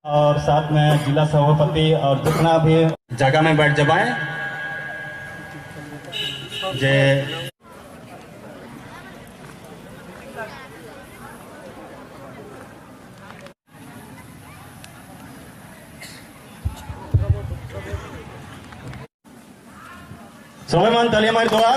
और साथ में जिला सभापति और जितना भी जगह में बैठ जाए जे সবাই মান তালিয়া মারি দোয়া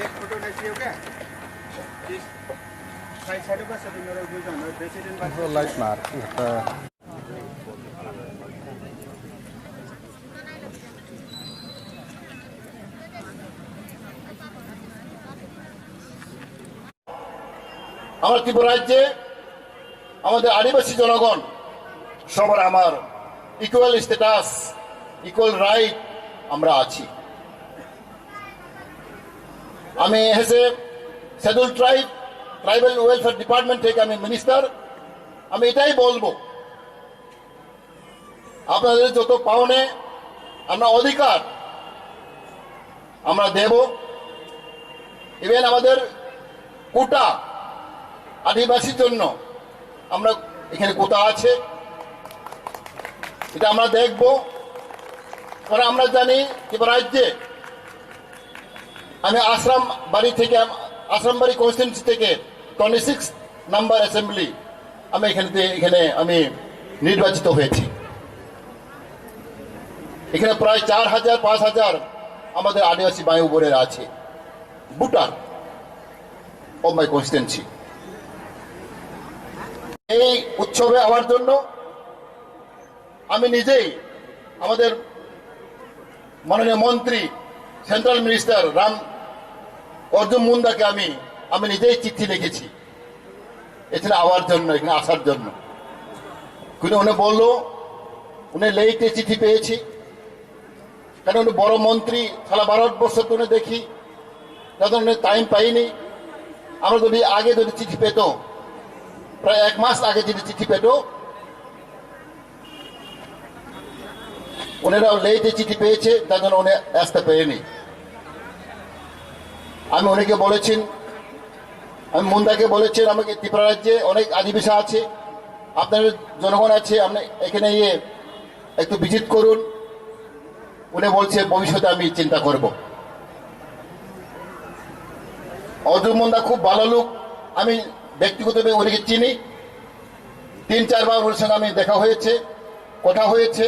एक फोटो लेती हो क्या? साइड साइड पर सब मेरा जो जाना है प्रेसिडेंट का लाइट मार আমার ত্রিপুরা রাজ্যে আমাদের আদিবাসী জনগণ সবার আমার ইকুয়াল স্ট্যাটাস ইকুয়াল রাইট আমরা আছি। আমি হেসে শিডিউল ট্রাইবাল ওয়েলফেয়ার ডিপার্টমেন্ট থেকে আমি মিনিস্টার, আমি এটাই বলবো আপনাদের যত পাওনে আমরা অধিকার আমরা দেব। ইভেন আমাদের কোটা আদিবাসীর জন্য আমরা এখানে কোটা আছে, এটা আমরা দেখব। কারণ আমরা জানি ত্রিপুরা রাজ্যে আমি আশ্রম বাড়ি কনস্টিটুয়েন্সি থেকে 26 নাম্বার অ্যাসেম্বলি আমি এখানে আমি নির্বাচিত হয়েছি। এখানে প্রায় 4000-5000 আমাদের আদিবাসী ভাই বোনেরা আছে ভোটার অফ মাই কনস্টিটুয়েন্সি। এই উৎসবে আমার জন্য আমি নিজেই আমাদের মাননীয় মন্ত্রী সেন্ট্রাল মিনিস্টার রাম অর্জুন মুন্ডাকে আমি নিজেই চিঠি লিখেছি এখানে আওয়ার জন্য, এখানে আসার জন্য। কিন্তু উনি বললো উনি লেটে চিঠি পেয়েছি, কারণ উনি বড় মন্ত্রী, সারা ভারতবর্ষ তো উনি দেখি, যখন উনি টাইম পাইনি। আমরা যদি আগে যদি চিঠি পেত, প্রায় 1 মাস আগে যদি চিঠি পেত, ওনারা লেটে চিঠি পেয়েছে, তার জন্য উনি আসতে পেরেনি। আমি অনেকে বলেছেন, আমি মুন্দাকে বলেছেন আমাকে ত্রিপুরা রাজ্যে অনেক আদিবাসী আছে, আপনাদের জনগণ আছে, আপনি এখানে গিয়ে একটু ভিজিট করুন। উনি বলছে ভবিষ্যতে আমি চিন্তা করব। অর্জুন মুন্ডা খুব ভালো লোক, আমি ব্যক্তিগতভাবে উনিকে চিনি, 3-4 বার ওর সঙ্গে আমি দেখা হয়েছে, কথা হয়েছে।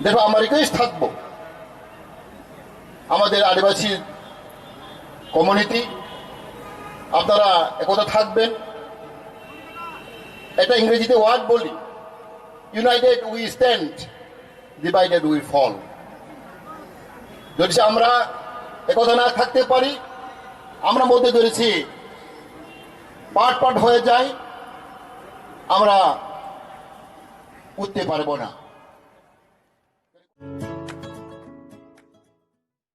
দেখো আমার রিকোয়েস্ট থাকবো আমাদের আদিবাসী কমিউনিটি আপনারা একথা থাকবেন। এটা ইংরেজিতে ওয়ার্ড বলি, united we stand, divided we fall. যদি আমরা একথা না থাকতে পারি, আমরা মধ্যে ধরেছি পাট হয়ে যায়, আমরা উঠতে পারবো না।